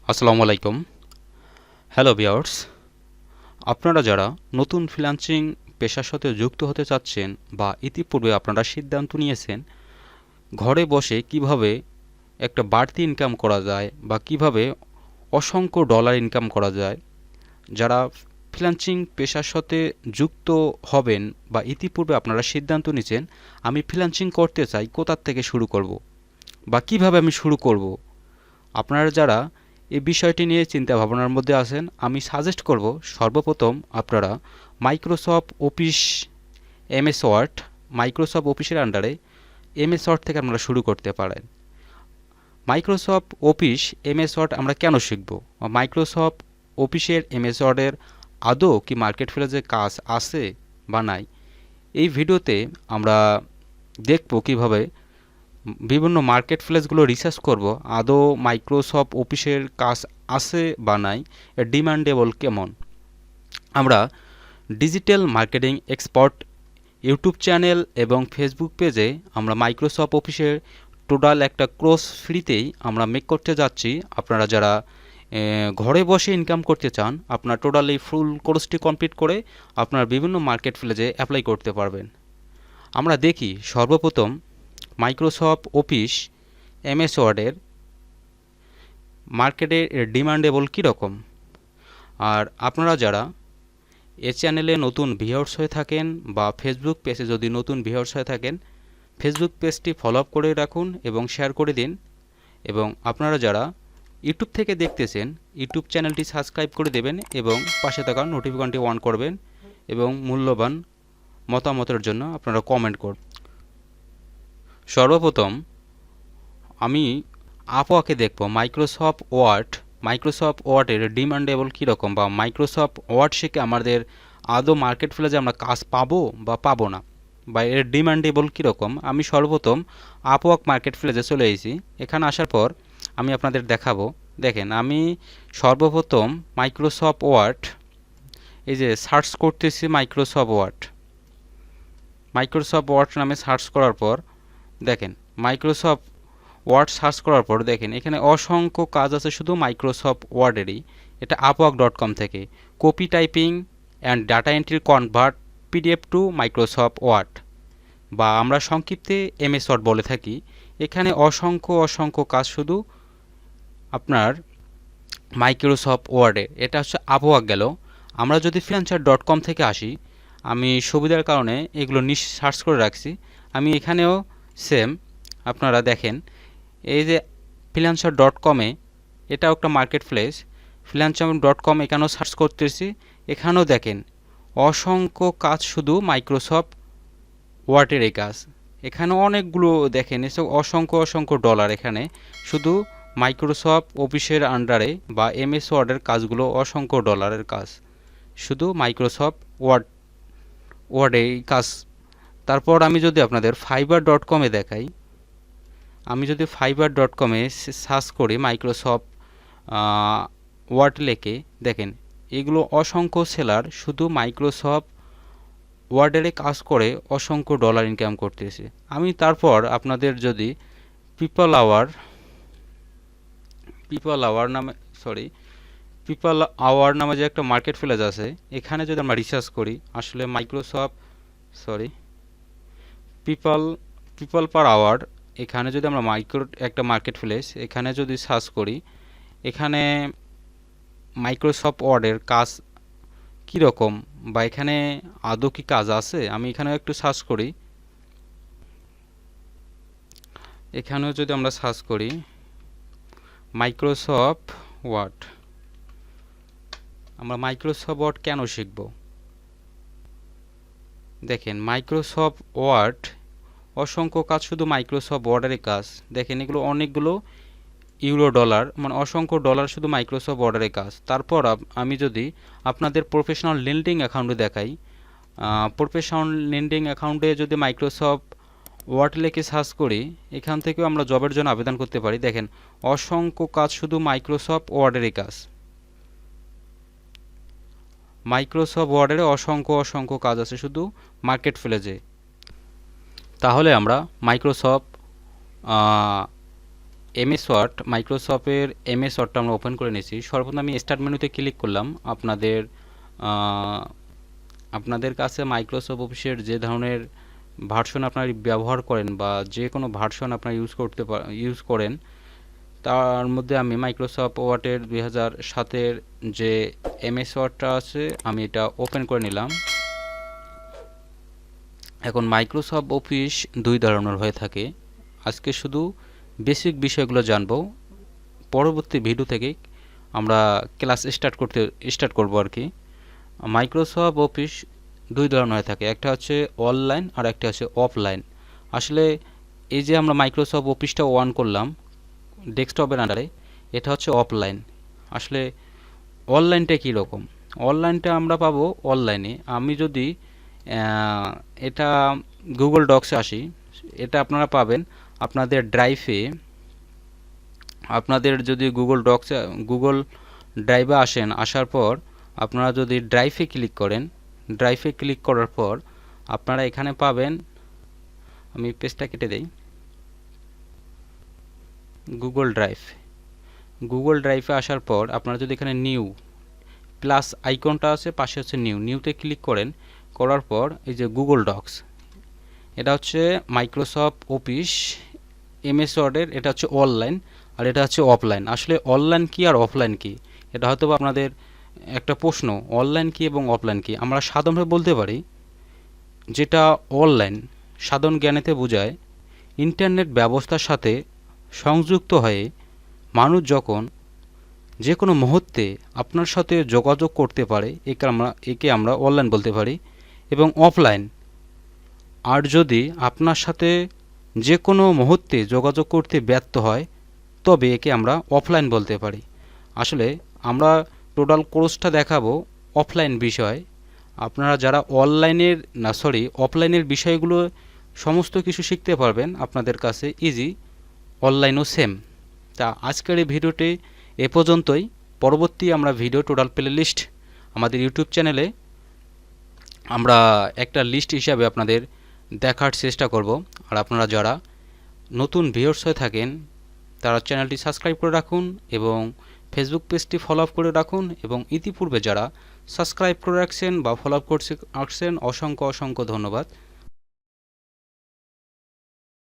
আসসালামু আলাইকুম। Hello viewers, আপনারা যারা নতুন ফ্রিল্যান্সিং পেশার সাথে যুক্ত হতে চাচ্ছেন বা ইতিপূর্বে আপনারা সিদ্ধান্ত নিয়েছেন ঘরে বসে কিভাবে একটা বাড়তি ইনকাম করা যায় বা কিভাবে অসংখ্য ডলার ইনকাম করা যায়, যারা ফ্রিল্যান্সিং পেশার সাথে যুক্ত হবেন বা ইতিপূর্বে আপনারা সিদ্ধান্ত নিয়েছেন আমি ফ্রিল্যান্সিং করতে চাই, কোথা থেকে শুরু করব বা কিভাবে আমি শুরু করব, আপনারা যারা এই বিষয়টি নিয়ে চিন্তা ভাবনার মধ্যে আছেন, আমি সাজেস্ট করব সর্বপ্রথম আপনারা Microsoft office MS Word, Microsoft অফিসের আন্ডারে এমএস ওয়ার্ড থেকে আপনারা শুরু করতে পারেন। মাইক্রোসফট অফিস এমএস ওয়ার্ড আমরা কেন শিখব? মাইক্রোসফট অফিসের এমএস ওয়ার্ডের আদৌ কি মার্কেট প্লেসে কাজ আছে বা নাই, এই ভিডিওতে আমরা দেখব কিভাবে বিভিন্ন মার্কেট প্লেসগুলো রিসার্চ করব আদৌ মাইক্রোসফট অফিসের কাজ আছে বা নাই, এর ডিমান্ডেবল কেমন। আমরা digital marketing expert YouTube channel এবং ফেসবুক পেজে আমরা মাইক্রোসফট অফিসের টোটাল একটা কোর্স ফ্রিতেই আমরা মেক করতে যাচ্ছি। আপনারা যারা ঘরে বসে ইনকাম করতে চান, আপনার টোটাল এই ফুল কোর্সটি কমপ্লিট করে আপনার বিভিন্ন মার্কেট প্লেসে অ্যাপ্লাই করতে পারবেন। আমরা দেখি সর্বপ্রথম মাইক্রোসফট অফিস এমএস ওয়ার্ডের মার্কেটের ডিমান্ডেবল কীরকম। আর আপনারা যারা এ চ্যানেলে নতুন ভিউয়ার্স হয়ে থাকেন বা ফেসবুক পেজে যদি নতুন ভিউয়ার্স হয়ে থাকেন, ফেসবুক পেজটি ফলো আপ করে রাখুন এবং শেয়ার করে দিন। এবং আপনারা যারা ইউটিউব থেকে দেখতেছেন, ইউটিউব চ্যানেলটি সাবস্ক্রাইব করে দেবেন এবং পাশে থাকা নোটিফিকেশনটি অন করবেন এবং মূল্যবান মতামতের জন্য আপনারা কমেন্ট করবেন। সর্বপ্রথম আমি আপওয়ার্কে দেখব মাইক্রোসফট ওয়ার্ডের ডিমান্ডেবল কীরকম, বা মাইক্রোসফট ওয়ার্ড শিখে আমাদের আদৌ মার্কেট প্লেসে আমরা কাজ পাবো বা পাবো না, বা এর ডিমান্ডেবল কীরকম। আমি সর্বপ্রথম আপওয়ার্ক মার্কেট প্লেসে চলে এসেছি। এখানে আসার পর আমি আপনাদের দেখাবো। দেখেন, আমি সর্বপ্রথম মাইক্রোসফট ওয়ার্ড এই যে সার্চ করতেছি, মাইক্রোসফট ওয়ার্ড নামে সার্চ করার পর দেখেন, মাইক্রোসফট ওয়ার্ড সার্চ করার পর দেখেন এখানে অসংখ্য কাজ আছে শুধু মাইক্রোসফট ওয়ার্ডেরই। এটা upwork.com থেকে copy typing and data entry convert PDF to Microsoft Word, বা আমরা সংক্ষিপ্তে এমএস ওয়ার্ড বলে থাকি। এখানে অসংখ্য কাজ শুধু আপনার মাইক্রোসফট ওয়ার্ডে। এটা হচ্ছে আপওয়ার্ক গেল। আমরা যদি freelancer.com থেকে আসি, আমি সুবিধার কারণে এগুলো সার্চ করে রাখছি। আমি এখানেও সেম আপনারা দেখেন, এই যে freelancer.com-এ এটাও একটা মার্কেট প্লেস। freelancer.com এখানেও সার্চ করতেছি, এখানেও দেখেন অসংখ্য কাজ শুধু মাইক্রোসফট ওয়ার্ডের এই কাজ। এখানে অনেকগুলো দেখেন, এসব অসংখ্য ডলার এখানে শুধু মাইক্রোসফট অফিসের আন্ডারে বা এমএস ওয়ার্ডের কাজগুলো অসংখ্য ডলারের কাজ শুধু মাইক্রোসফট ওয়ার্ডে এই কাজ। তারপর আমি যদি আপনাদের fiverr.com-এ দেখাই, আমি যদি fiverr.com-এ সার্চ করি মাইক্রোসফট ওয়ার্ড লেখে, দেখেন এগুলো অসংখ্য সেলার শুধু মাইক্রোসফট ওয়ার্ডের কাজ করে অসংখ্য ডলার ইনকাম করতেছে। আমি তারপর আপনাদের যদি পিপল আওয়ার নামে যে একটা মার্কেট প্লেস আছে, এখানে যদি আমরা রিসার্চ করি আসলে পিপল পার আওয়ার, এখানে যদি আমরা একটা মার্কেট প্লেস এখানে যদি সার্চ করি, এখানে মাইক্রোসফট ওয়ার্ডের কাজ কীরকম বা এখানে আদৌ কি কাজ আছে, আমি এখানেও একটু সার্চ করি। এখানেও যদি আমরা সার্চ করি মাইক্রোসফট ওয়ার্ড, আমরা মাইক্রোসফট ওয়ার্ড কেন শিখব? দেখেন মাইক্রোসফট ওয়ার্ড অসংখ্য কাজ শুধু মাইক্রোসফট ওয়ার্ডের কাজ। দেখেন এগুলো অনেকগুলো ইউরো ডলার, মানে অসংখ্য ডলার শুধু মাইক্রোসফট ওয়ার্ডের কাজ। তারপর আমি যদি আপনাদের প্রফেশনাল লিঙ্কডিন অ্যাকাউন্টে দেখাই, প্রফেশনাল লিঙ্কডিন অ্যাকাউন্টে যদি মাইক্রোসফট ওয়ার্ড লিখে সার্চ করি, এখান থেকেও আমরা জবের জন্য আবেদন করতে পারি। দেখেন অসংখ্য কাজ শুধু মাইক্রোসফট ওয়ার্ডের কাজ। মাইক্রোসফট ওয়ার্ডের অসংখ্য কাজ আছে শুধু মার্কেট প্লেসে। তাহলে আমরা মাইক্রোসফট এমএস ওয়ার্ড, মাইক্রোসফটের এমএস ওয়ার্ডটা আমরা ওপেন করে নিয়েছি। সর্বপ্রথম আমি স্টার্ট মেনুতে ক্লিক করলাম। আপনাদের কাছে মাইক্রোসফট অফিসের যে ধরনের ভার্সন আপনারা ব্যবহার করেন বা যে কোনো ভার্সন আপনারা ইউজ করেন, তার মধ্যে আমি মাইক্রোসফট ওয়ার্ডের 2007-এর যে এমএস ওয়ার্ডটা আছে আমি এটা ওপেন করে নিলাম। এখন মাইক্রোসফট অফিস দুই ধরনের হয়ে থাকে। আজকে শুধু বেসিক বিষয়গুলো জানবো, পরবর্তী ভিডিও থেকে আমরা ক্লাস স্টার্ট করব আর কি। মাইক্রোসফট অফিস দুই ধরনের হয়ে থাকে, একটা হচ্ছে অনলাইন আর একটা হচ্ছে অফলাইন। আসলে এই যে আমরা মাইক্রোসফট অফিসটা অন করলাম ডেস্কটপের আন্ডারে, এটা হচ্ছে অফলাইন। আসলে অনলাইনটা কী রকম? অনলাইনটা আমরা পাবো অনলাইনে। আমি যদি এটা গুগল ডক্সে আসি, এটা আপনারা পাবেন আপনাদের ড্রাইভে। আপনাদের যদি গুগল ড্রাইভে আসার পর আপনারা যদি ড্রাইভে ক্লিক করেন, ড্রাইভে ক্লিক করার পর আপনারা এখানে পাবেন, আমি পেজটা কেটে দেই, গুগল ড্রাইভে আসার পর আপনারা যদি এখানে নিউ প্লাস আইকনটা আছে, পাশে হচ্ছে নিউতে ক্লিক করার পর এই যে গুগল ডক্স, এটা হচ্ছে মাইক্রোসফট অফিস এমএস ওয়ার্ডের, এটা হচ্ছে অনলাইন আর এটা হচ্ছে অফলাইন। আসলে অনলাইন কি আর অফলাইন কি, এটা হয়তো আপনাদের একটা প্রশ্ন, অনলাইন কি এবং অফলাইন কি। আমরা সাধারণভাবে বলতে পারি যেটা অনলাইন সাধারণ জ্ঞানেতে বোঝায় ইন্টারনেট ব্যবস্থার সাথে সংযুক্ত হয়ে মানুষ যখন যে কোনো মুহূর্তে আপনার সাথে যোগাযোগ করতে পারে, একে আমরা অনলাইন বলতে পারি। এবং অফলাইন, আর যদি আপনার সাথে যে কোনো মুহূর্তে যোগাযোগ করতে ব্যর্থ হয় তবে একে আমরা অফলাইন বলতে পারি। আসলে আমরা টোটাল কোর্সটা দেখাবো অফলাইন বিষয়। আপনারা যারা অফলাইনের বিষয়গুলো সমস্ত কিছু শিখতে পারবেন আপনাদের কাছে ইজি, অনলাইনও সেম। তা আজকের এই ভিডিওটি এ পর্যন্তই। পরবর্তী আমরা ভিডিও টোটাল প্লে লিস্ট আমাদের ইউটিউব চ্যানেলে আমরা একটা লিস্ট হিসাবে আপনাদের দেখার চেষ্টা করব। আর আপনারা যারা নতুন ভিউয়ার্স হয়ে থাকেন তারা চ্যানেলটি সাবস্ক্রাইব করে রাখুন এবং ফেসবুক পেজটি ফলো আপ করে রাখুন। এবং ইতিপূর্বে যারা সাবস্ক্রাইব করে রাখছেন বা ফলো আপ করছেন অসংখ্য ধন্যবাদ।